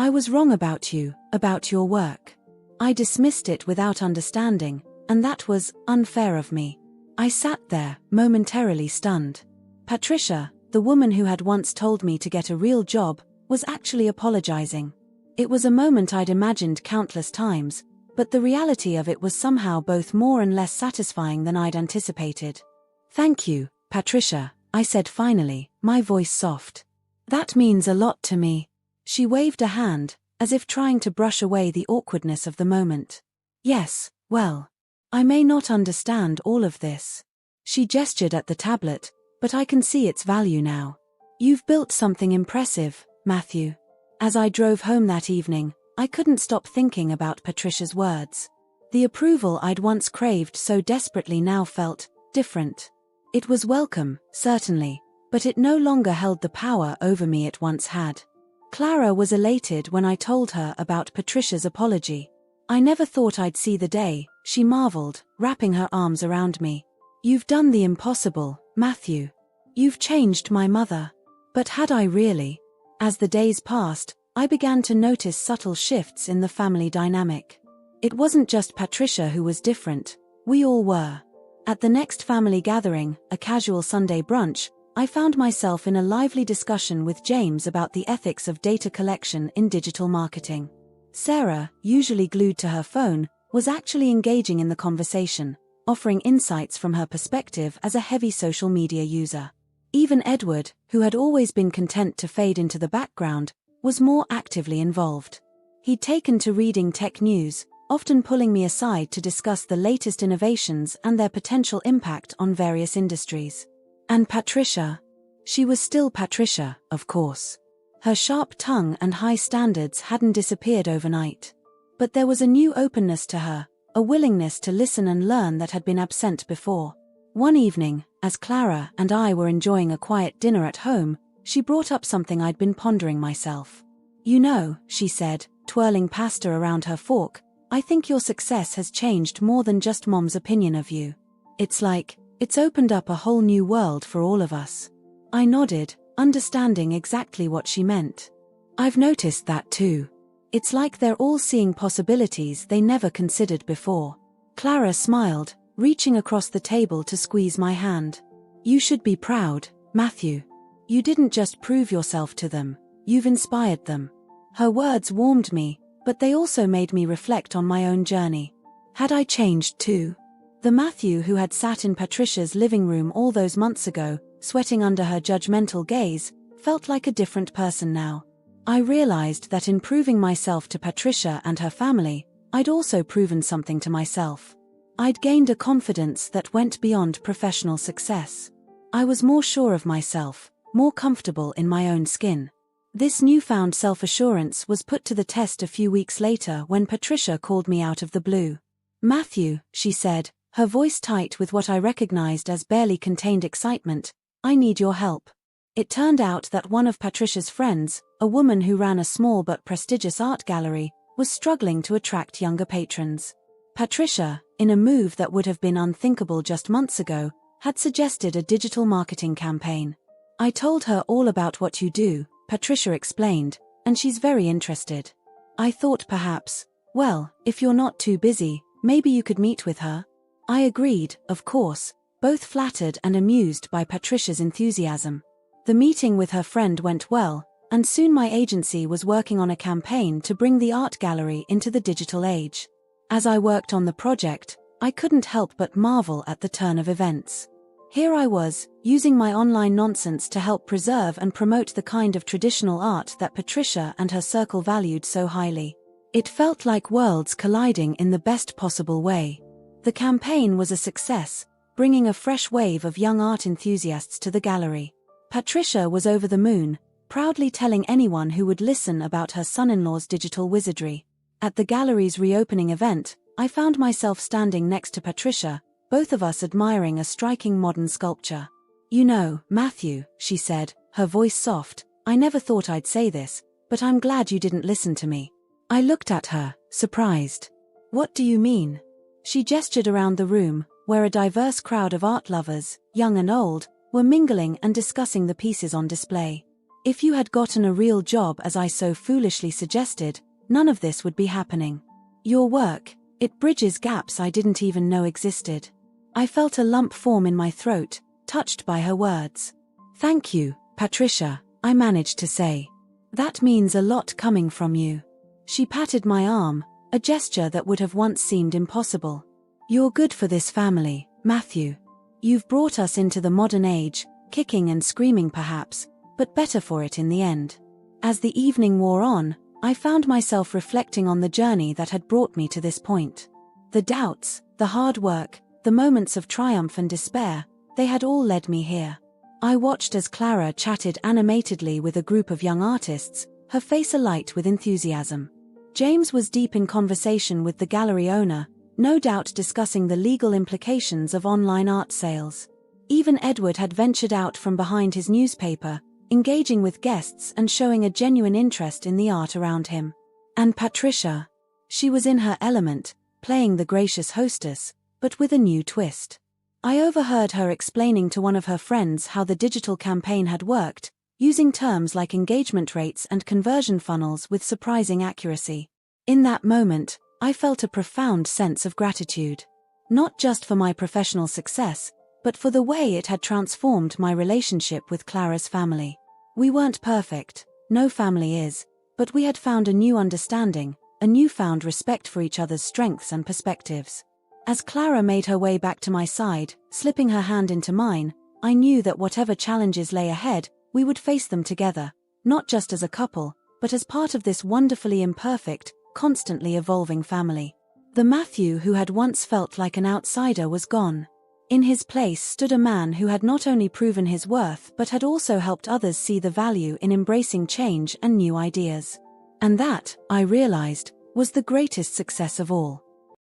I was wrong about you, about your work. I dismissed it without understanding, and that was unfair of me." I sat there, momentarily stunned. Patricia, the woman who had once told me to get a real job, was actually apologizing. It was a moment I'd imagined countless times, but the reality of it was somehow both more and less satisfying than I'd anticipated. "Thank you, Patricia," I said finally, my voice soft. "That means a lot to me." She waved a hand, as if trying to brush away the awkwardness of the moment. "Yes, well, I may not understand all of this." She gestured at the tablet, "but I can see its value now. You've built something impressive, Matthew." As I drove home that evening, I couldn't stop thinking about Patricia's words. The approval I'd once craved so desperately now felt different. It was welcome, certainly, but it no longer held the power over me it once had. Clara was elated when I told her about Patricia's apology. "I never thought I'd see the day," she marveled, wrapping her arms around me. "You've done the impossible, Matthew. You've changed my mother." But had I really? As the days passed, I began to notice subtle shifts in the family dynamic. It wasn't just Patricia who was different, we all were. At the next family gathering, a casual Sunday brunch, I found myself in a lively discussion with James about the ethics of data collection in digital marketing. Sarah, usually glued to her phone, was actually engaging in the conversation, offering insights from her perspective as a heavy social media user. Even Edward, who had always been content to fade into the background, was more actively involved. He'd taken to reading tech news, often pulling me aside to discuss the latest innovations and their potential impact on various industries. And Patricia? She was still Patricia, of course. Her sharp tongue and high standards hadn't disappeared overnight. But there was a new openness to her, a willingness to listen and learn that had been absent before. One evening, as Clara and I were enjoying a quiet dinner at home, she brought up something I'd been pondering myself. "You know," she said, twirling pasta around her fork, "I think your success has changed more than just Mom's opinion of you. It's like, it's opened up a whole new world for all of us." I nodded, understanding exactly what she meant. "I've noticed that too. It's like they're all seeing possibilities they never considered before. Clara smiled, reaching across the table to squeeze my hand. You should be proud, Matthew. You didn't just prove yourself to them, you've inspired them. Her words warmed me, but they also made me reflect on my own journey. Had I changed too? The Matthew who had sat in Patricia's living room all those months ago, sweating under her judgmental gaze, felt like a different person now. I realized that in proving myself to Patricia and her family, I'd also proven something to myself. I'd gained a confidence that went beyond professional success. I was more sure of myself, more comfortable in my own skin. This newfound self-assurance was put to the test a few weeks later when Patricia called me out of the blue. Matthew, she said, her voice tight with what I recognized as barely contained excitement, I need your help. It turned out that one of Patricia's friends, a woman who ran a small but prestigious art gallery, was struggling to attract younger patrons. Patricia, in a move that would have been unthinkable just months ago, had suggested a digital marketing campaign. I told her all about what you do, Patricia explained, and she's very interested. I thought perhaps, well, if you're not too busy, maybe you could meet with her. I agreed, of course, both flattered and amused by Patricia's enthusiasm. The meeting with her friend went well, and soon my agency was working on a campaign to bring the art gallery into the digital age. As I worked on the project, I couldn't help but marvel at the turn of events. Here I was, using my online nonsense to help preserve and promote the kind of traditional art that Patricia and her circle valued so highly. It felt like worlds colliding in the best possible way. The campaign was a success, bringing a fresh wave of young art enthusiasts to the gallery. Patricia was over the moon, proudly telling anyone who would listen about her son-in-law's digital wizardry. At the gallery's reopening event, I found myself standing next to Patricia, both of us admiring a striking modern sculpture. You know, Matthew, she said, her voice soft, I never thought I'd say this, but I'm glad you didn't listen to me. I looked at her, surprised. What do you mean? She gestured around the room, where a diverse crowd of art lovers, young and old, were mingling and discussing the pieces on display. If you had gotten a real job as I so foolishly suggested, none of this would be happening. Your work, it bridges gaps I didn't even know existed. I felt a lump form in my throat, touched by her words. Thank you, Patricia, I managed to say. That means a lot coming from you. She patted my arm, a gesture that would have once seemed impossible. You're good for this family, Matthew. You've brought us into the modern age, kicking and screaming perhaps, but better for it in the end. As the evening wore on, I found myself reflecting on the journey that had brought me to this point. The doubts, the hard work, the moments of triumph and despair, they had all led me here. I watched as Clara chatted animatedly with a group of young artists, her face alight with enthusiasm. James was deep in conversation with the gallery owner, no doubt discussing the legal implications of online art sales. Even Edward had ventured out from behind his newspaper, engaging with guests and showing a genuine interest in the art around him. And Patricia? She was in her element, playing the gracious hostess, but with a new twist. I overheard her explaining to one of her friends how the digital campaign had worked, using terms like engagement rates and conversion funnels with surprising accuracy. In that moment, I felt a profound sense of gratitude. Not just for my professional success, but for the way it had transformed my relationship with Clara's family. We weren't perfect, no family is, but we had found a new understanding, a newfound respect for each other's strengths and perspectives. As Clara made her way back to my side, slipping her hand into mine, I knew that whatever challenges lay ahead, we would face them together, not just as a couple, but as part of this wonderfully imperfect, constantly evolving family. The Matthew who had once felt like an outsider was gone. In his place stood a man who had not only proven his worth but had also helped others see the value in embracing change and new ideas. And that, I realized, was the greatest success of all.